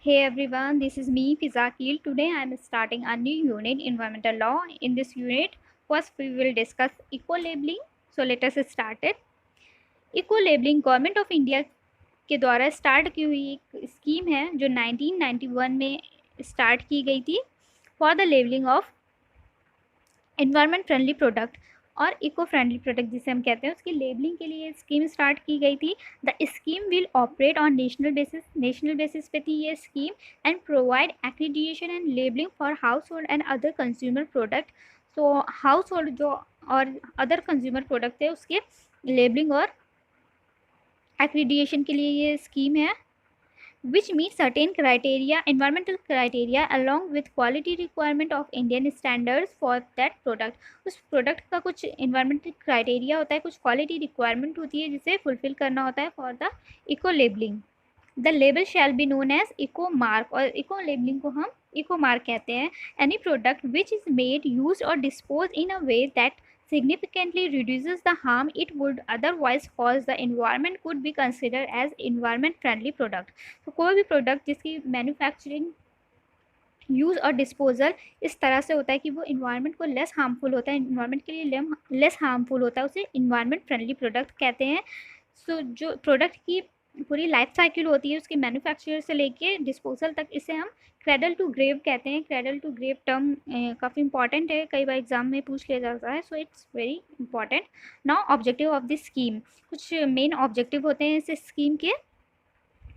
Hey everyone, this is me Fizakil. Today I am starting a new unit, environmental law. In this unit, first we will discuss eco labeling. So let us start it. Eco labelling government of India के द्वारा start की हुई एक scheme है जो 1991 में start की गई थी for the labelling of environment friendly product और इको फ्रेंडली प्रोडक्ट जिसे हम कहते हैं उसकी लेबलिंग के लिए स्कीम स्टार्ट की गई थी. The scheme will operate on national basis पे थी ये scheme and provide accreditation and labelling for house hold and other consumer product. So house hold जो और अदर कंज्यूमर प्रोडक्ट है उसके लेबलिंग और एक्रीडिएशन के लिए ये स्कीम है which meet certain criteria, environmental criteria along with quality requirement of Indian standards for that product. उस प्रोडक्ट का कुछ environmental criteria होता है, कुछ quality requirement होती है जिसे fulfill करना होता है for the eco labeling. The label shall be known as eco mark और eco labeling को हम eco mark कहते हैं. Any product which is made, used or disposed in a way that significantly reduces the harm it would otherwise cause the environment could be considered as environment friendly product. तो कोई भी product जिसकी manufacturing, use और disposal इस तरह से होता है कि वो इन्वायरमेंट को लेस हार्मफुल होता है, इन्वायरमेंट के लिए लेस हार्मफुल होता है, उसे इन्वायरमेंट फ्रेंडली प्रोडक्ट कहते हैं. सो जो प्रोडक्ट की पूरी लाइफ साइकिल होती है उसके मैन्युफैक्चर से लेके डिस्पोजल तक, इसे हम क्रेडल टू ग्रेव कहते हैं. क्रेडल टू ग्रेव टर्म काफ़ी इंपॉर्टेंट है, कई बार एग्जाम में पूछ लिया जाता है, so it's very important. Now objective of this scheme, कुछ मेन ऑब्जेक्टिव होते हैं इस स्कीम के.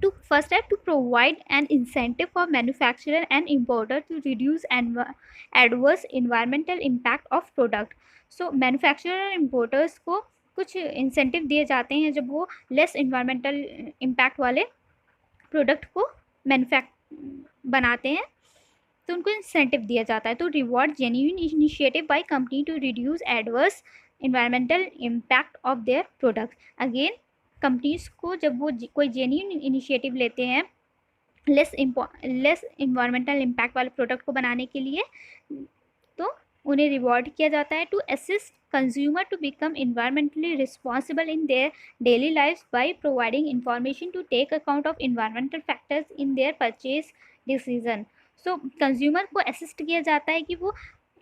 To first step, to provide an incentive for manufacturer and importer to reduce adverse environmental impact of product. So manufacturer और importers को कुछ incentive दिए जाते हैं जब वो लेस इन्वायरमेंटल इम्पैक्ट वाले प्रोडक्ट को बनाते हैं तो उनको इंसेंटिव दिया जाता है. तो reward genuine initiative by company to reduce adverse environmental impact of their product. Again companies को जब वो कोई जेन्युइन इनिशिएटिव लेते हैं लेस इन्वायरमेंटल इम्पैक्ट वाले प्रोडक्ट को बनाने के लिए तो उन्हें रिवॉर्ड किया जाता है. To assist consumer to become environmentally responsible in their daily life by providing information to take account of environmental factors in their purchase decision. So consumer को असिस्ट किया जाता है कि वो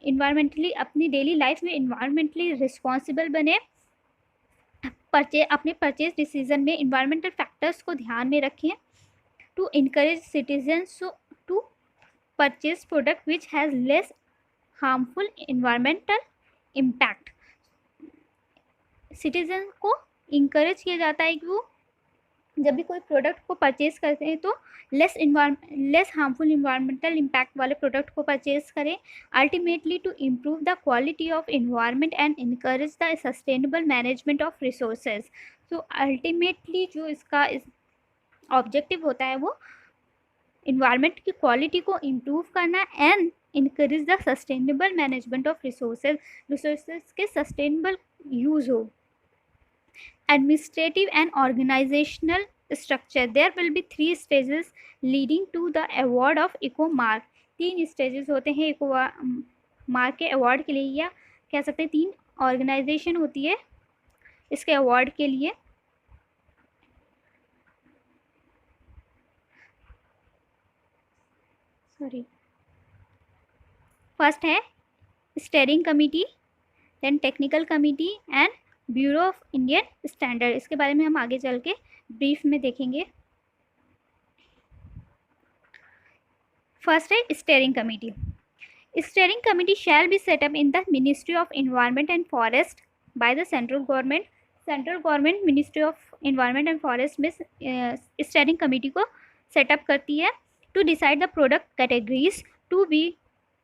इन्वायरमेंटली अपनी डेली लाइफ में इन्वायरमेंटली रिस्पॉन्सिबल बने, अपने परचेज डिसीजन में इन्वायरमेंटल फैक्टर्स को ध्यान में रखें. To encourage citizens to purchase product which has less harmful environmental impact. Citizen को इंकरेज किया जाता है कि वो जब भी कोई प्रोडक्ट को परचेज करते हैं तो लेस हार्मफुल इन्वायरमेंटल इम्पैक्ट वाले प्रोडक्ट को परचेज करें. Ultimately to improve the quality of environment and encourage the sustainable management of resources. तो अल्टीमेटली जो इसका ऑब्जेक्टिव होता है वो इन्वायरमेंट की क्वालिटी को इम्प्रूव करना and encourage the sustainable management of resources के सस्टेनेबल यूज हो. Administrative and organizational structure. There will be 3 stages leading to the award of eco mark. 3 stages होते हैं इको मार्क के अवार्ड के लिए, या कह सकते हैं 3 ऑर्गेनाइजेशन होती है इसके अवार्ड के लिए. फर्स्ट है steering committee, then technical committee and bureau of Indian standard. इसके बारे में हम आगे चल के ब्रीफ में देखेंगे. फर्स्ट है steering committee. Steering committee shall be set up in the ministry of environment and forest by the central government. Central government ministry of environment and forest में स्टीयरिंग कमिटी को सेटअप करती है. To decide the product categories to be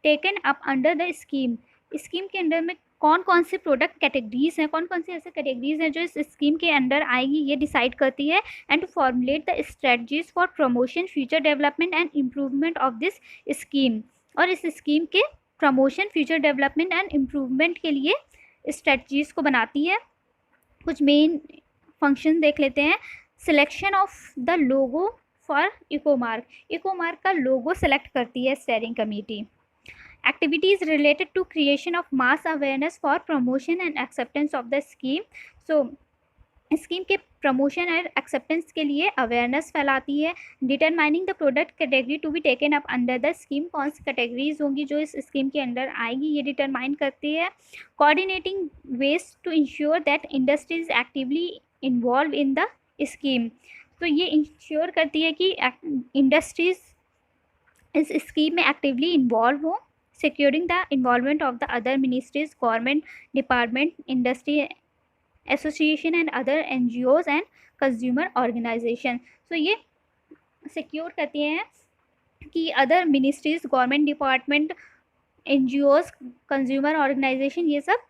taken up under the scheme. Scheme के under में कौन कौन से product categories हैं, कौन कौन से ऐसे कैटेगरीज हैं जो इस स्कीम के अंडर आएगी, ये डिसाइड करती है. And to formulate the strategies for promotion, future development and improvement of this scheme. और इस स्कीम के promotion, future development and improvement के लिए स्ट्रेटजीज को बनाती है. कुछ मेन फंक्शन देख लेते हैं. Selection of the logo for eco mark. Eco mark का लोगो सेलेक्ट करती है steering committee. Activities related to creation of mass awareness for promotion and acceptance of the scheme. So scheme के promotion और acceptance के लिए awareness फैलाती है। Determining the product category to be taken up under the scheme, कौन सी categories होंगी जो इस स्कीम के अंडर आएगी, ये डिटरमाइन करती है। Coordinating ways to ensure that industry is actively involved in the scheme, तो ये इंश्योर करती है कि इंडस्ट्रीज इस स्कीम में एक्टिवली इन्वॉल्व हो। Securing the involvement of the other ministries, government department, industry association and other NGOs and consumer organisation. तो ये सिक्योर करती हैं कि other ministries, government department, NGOs, consumer organisation ये सब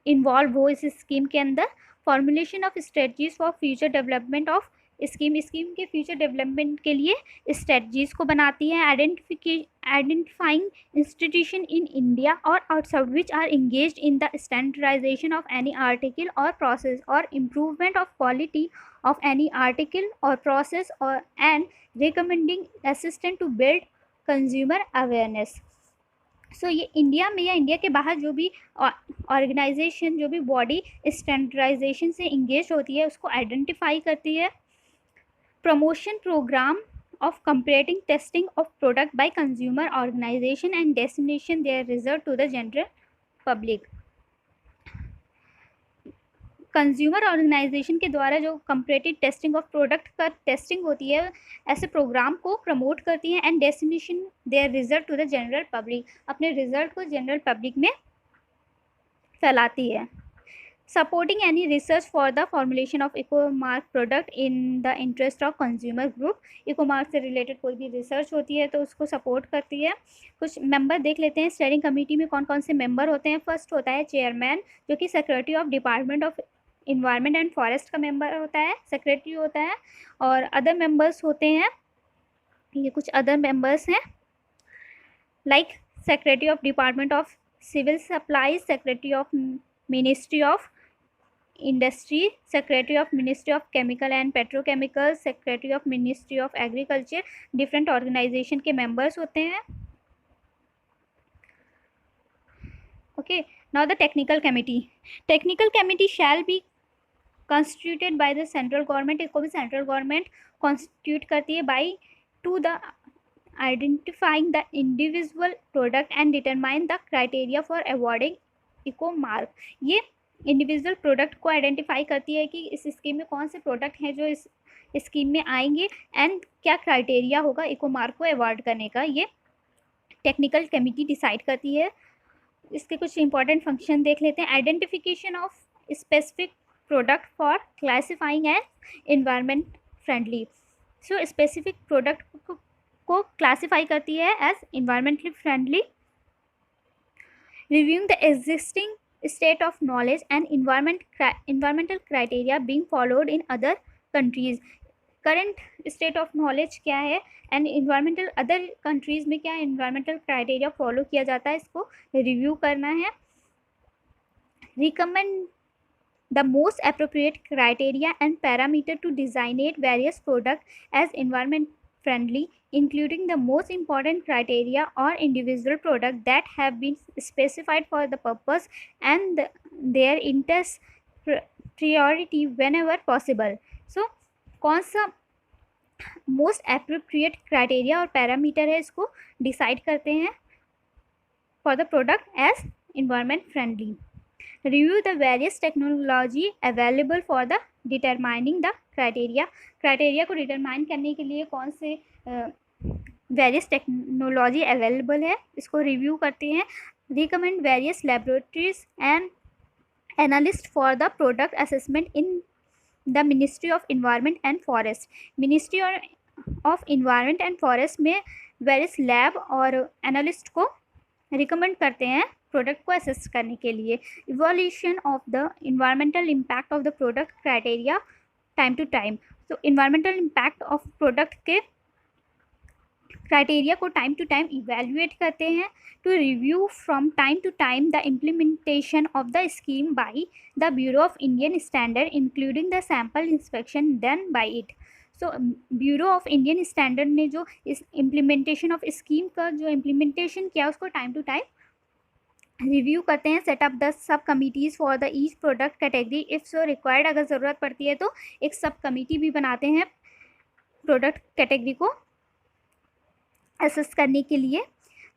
इन्वॉल्व हो इस स्कीम के अंदर। Formulation of strategies for future development of scheme के फ्यूचर डेवलपमेंट के लिए स्ट्रेटजीज को बनाती है। आइडेंटिफाइंग इंस्टीट्यूशन इन इंडिया और outside which are engaged in the standardisation of any article or process or improvement of quality of any article or process or and recommending assistant to build consumer awareness. So ये India में या India के बाहर जो भी organisation, जो भी body standardisation से इंगेज होती है उसको आइडेंटिफाई करती है। Promotion programme of comparating testing of product by consumer organization and dissemination their result to the general public। Consumer organisation के द्वारा जो कंपैरेटिव टेस्टिंग ऑफ प्रोडक्ट का टेस्टिंग होती है, ऐसे प्रोग्राम को प्रमोट करती हैं and dissemination their result to the general public, अपने रिजल्ट को जनरल पब्लिक में फैलाती है। Supporting any research for the formulation of Ecomark product in the interest of consumer group, Ecomark से रिलेटेड कोई भी रिसर्च होती है तो उसको सपोर्ट करती है। कुछ मेंबर देख लेते हैं स्टीयरिंग कमेटी में कौन कौन से मेंबर होते हैं। फर्स्ट होता है चेयरमैन, जो कि secretary of department of environment and forest का मेंबर होता है, सेक्रेटरी होता है। और अदर मेंबर्स होते हैं, ये कुछ अदर मेंबर्स हैं like secretary of department of civil supplies, secretary of ministry of industry, secretary of ministry of chemical and petrochemical, secretary of ministry of agriculture. Different organisation के members होते हैं। Okay, now the technical committee shall be constituted by the central government, इसको भी central government constitute करती है by to the identifying the individual product and determine the criteria for awarding eco mark. ये individual product को identify करती है कि इस स्कीम में कौन से प्रोडक्ट हैं जो इस स्कीम में आएंगे एंड क्या क्राइटेरिया होगा इको मार्क को अवॉर्ड करने का, ये टेक्निकल कमेटी डिसाइड करती है। इसके कुछ इंपॉर्टेंट फंक्शन देख लेते हैं। Identification of specific product for classifying as environment friendly, so specific product को क्लासिफाई करती है as environmentally friendly. Reviewing the existing state of knowledge and environmental criteria being followed in other countries, current state of knowledge क्या है and environmental other countries में क्या environmental criteria follow किया जाता है, इसको रिव्यू करना है। recommend the most appropriate criteria and parameter to designate various products as environment friendly, including the most important criteria or individual product that have been specified for the purpose and their interest priority whenever possible। so कौन सा most appropriate criteria और parameter है इसको decide करते हैं for the product as environment friendly. Review the various technology available for the determining the criteria को determine करने के लिए कौन से वेरियस टेक्नोलॉजी अवेलेबल है इसको रिव्यू करते हैं। Recommend various laboratories and analyst for the product assessment in the ministry of environment and forest, ministry of environment and forest में वेरियस लैब और एनालिस्ट को रिकमेंड करते हैं प्रोडक्ट को असेस करने के लिए। Evolution of the environmental impact of the product criteria time to time, तो इन्वायरमेंटल इम्पैक्ट ऑफ प्रोडक्ट के क्राइटेरिया को टाइम टू टाइम इवेल्युएट करते हैं। To review from time to time the implementation of the scheme by the bureau of Indian standard including the sample inspection done by it. So bureau of Indian standard ने जो इस implementation of scheme का जो implementation किया उसको time to time review करते हैं, set up the sub committees for the each product category if so required, अगर ज़रूरत पड़ती है तो एक सब कमिटी भी बनाते हैं प्रोडक्ट कैटेगरी को असेस करने के लिए।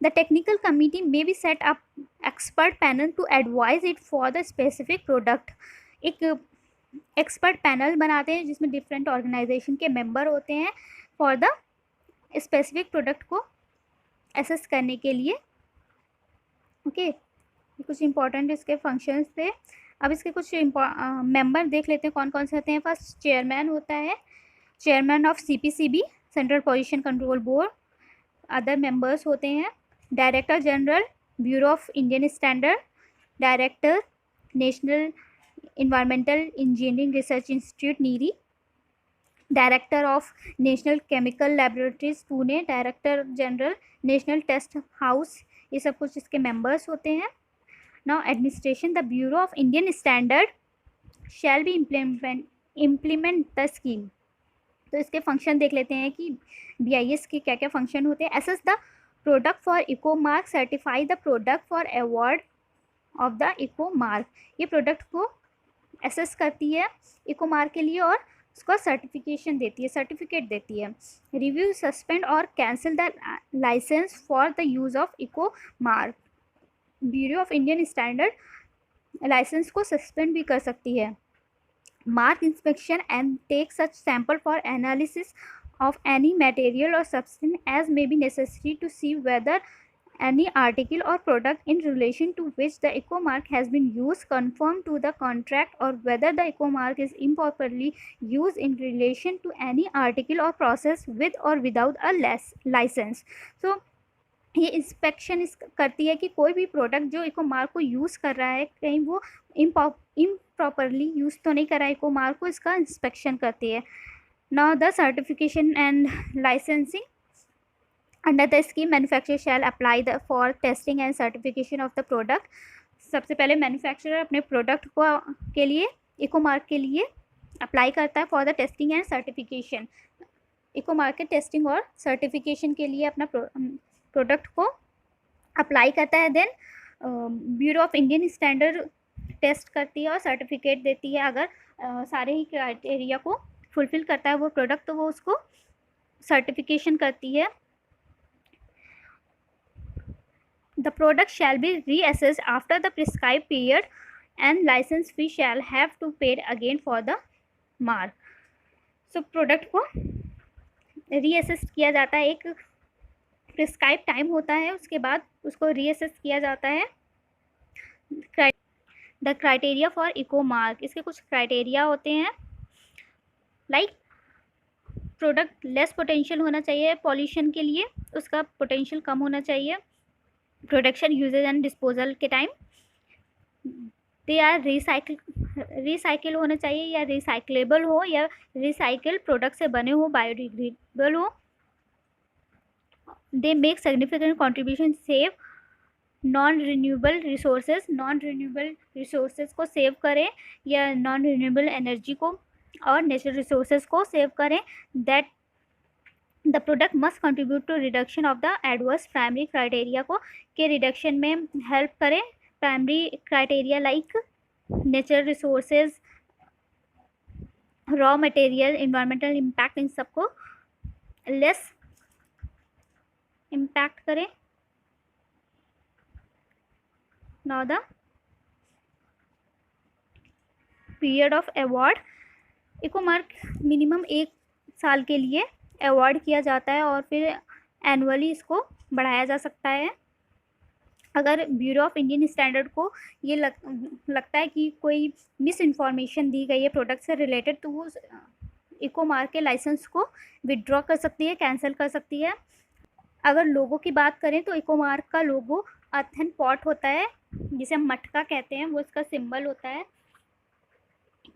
The technical committee may be set up expert panel to advise it for the specific product. एक एक्सपर्ट पैनल बनाते हैं जिसमें डिफरेंट ऑर्गेनाइजेशन के मेंबर होते हैं फॉर द स्पेसिफिक प्रोडक्ट को असेस करने के लिए। ओके, कुछ इंपॉर्टेंट इसके फंक्शंस थे। अब इसके कुछ मेंबर देख लेते हैं कौन कौन से होते हैं। फर्स्ट चेयरमैन होता है, chairman of CPCB central position control board. Other members होते हैं director general bureau of Indian standard, director national environmental engineering research institute NEERI, director of national chemical laboratories Pune, director general national test house, ये सब कुछ इसके members होते हैं। Now administration, the bureau of Indian standard shall be implement the scheme. तो इसके function देख लेते हैं कि BIS के क्या क्या फंक्शन होते हैं। Assess the product for eco mark, certify the product for award of the eco mark. ये प्रोडक्ट को असेस करती है इको मार्क के लिए और उसका सर्टिफिकेशन देती है, सर्टिफिकेट देती है। रिव्यू, सस्पेंड और cancel the license for the use of eco mark. Bureau of Indian standard license को सस्पेंड भी कर सकती है। Mark inspection and take such sample for analysis of any material or substance as may be necessary to see whether any article or product in relation to which the eco mark has been used conform to the contract or whether the eco mark is improperly used in relation to any article or process with or without a license। so ये inspection करती है कि कोई भी product जो eco mark को use कर रहा है कहीं वो इम्प्रॉपरली यूज़ तो नहीं कर रहा है इको मार्क को, इसका इंस्पेक्शन करती है। Now the certification and licensing, under the scheme manufacturer shall apply for testing and certification of the product। सबसे पहले मैन्युफैक्चरर अपने प्रोडक्ट को के लिए इको मार्क के लिए अप्लाई करता है for the testing and certification. Eco mark के टेस्टिंग और सर्टिफिकेशन के लिए अपना प्रोडक्ट को अप्लाई करता है। Then bureau of Indian standard test करती है और सर्टिफिकेट देती है। अगर सारे ही क्राइटेरिया को फुलफिल करता है वो प्रोडक्ट तो वो उसको सर्टिफिकेशन करती है। The product shall be reassessed after the prescribe period and license fee shall have to paid again for the mark. So product को रीअसेस किया जाता है, एक प्रिस्क्राइब टाइम होता है, उसके बाद उसको रीअसेस किया जाता है। The criteria for eco mark, इसके कुछ क्राइटेरिया होते हैं लाइक प्रोडक्ट लेस पोटेंशियल होना चाहिए पॉल्यूशन के लिए, उसका पोटेंशियल कम होना चाहिए। प्रोडक्शन, यूजेज एंड डिस्पोजल के टाइम दे आर रिसाइकिल होना चाहिए या रिसाइक्लेबल हो या रिसाइकिल प्रोडक्ट से बने हो, बायोडिग्रेडेबल हो। They make significant contribution save non renewable resources, non renewable resources को सेव करें या नॉन रिन्यूएबल एनर्जी को और नेचुरल रिसोर्सेज को सेव करें। That the product must contribute to reduction of the adverse primary criteria को के रिडक्शन में हेल्प करें। Primary criteria like natural resources, raw material, environmental impact, इन सबको लेस इम्पैक्ट करें। Now the period of award, eco mark minimum 1 साल के लिए अवार्ड किया जाता है और फिर एनुअली इसको बढ़ाया जा सकता है। अगर ब्यूरो ऑफ इंडियन स्टैंडर्ड को ये लगता है कि कोई मिस इन्फॉर्मेशन दी गई है प्रोडक्ट से रिलेटेड तो वो इको मार्क के लाइसेंस को विड्रॉ कर सकती है, कैंसिल कर सकती है। अगर लोगो की बात करें तो इको मार्क का लोगो अर्थन पॉट होता है जिसे हम मटका कहते हैं, वो इसका सिंबल होता है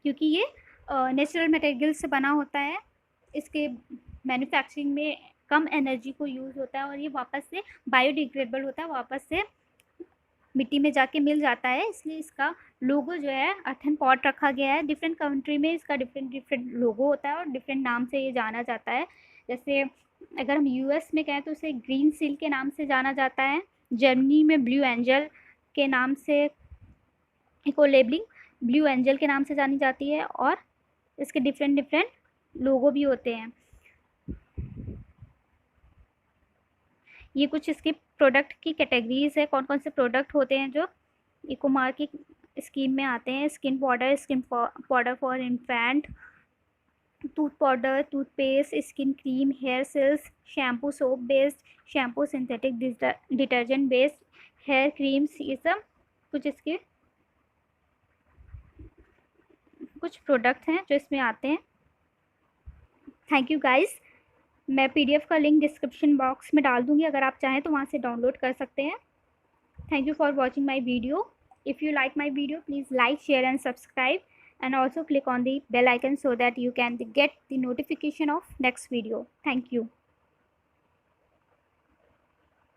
क्योंकि ये नेचुरल मटेरियल से बना होता है। इसके मैन्युफैक्चरिंग में कम एनर्जी को यूज़ होता है और ये वापस से बायोडिग्रेडेबल होता है, वापस से मिट्टी में जाके मिल जाता है, इसलिए इसका लोगो जो है अर्थन पॉट रखा गया है। डिफरेंट कंट्री में इसका डिफरेंट लोगो होता है और डिफरेंट नाम से ये जाना जाता है। जैसे अगर हम US में कहें तो उसे ग्रीन सील के नाम से जाना जाता है, जर्मनी में ब्लू एंजल के नाम से, इको लेबलिंग ब्लू एंजल के नाम से जानी जाती है, और इसके डिफरेंट डिफरेंट लोगो भी होते हैं। ये कुछ इसके प्रोडक्ट की कैटेगरीज है, कौन कौन से प्रोडक्ट होते हैं जो इको मार्क की स्कीम में आते हैं। Skin powder for infant, tooth powder, toothpaste, skin cream, hair seals, shampoo soap based, shampoo synthetic detergent based, hair creams, ये सब कुछ इसके कुछ प्रोडक्ट्स हैं जो इसमें आते हैं। Thank you guys. मैं PDF का लिंक डिस्क्रिप्शन बॉक्स में डाल दूँगी, अगर आप चाहें तो वहाँ से डाउनलोड कर सकते हैं। Thank you for watching my video. If you like my video, please like, share and subscribe, and also click on the bell icon so that you can get the notification of next video. Thank you.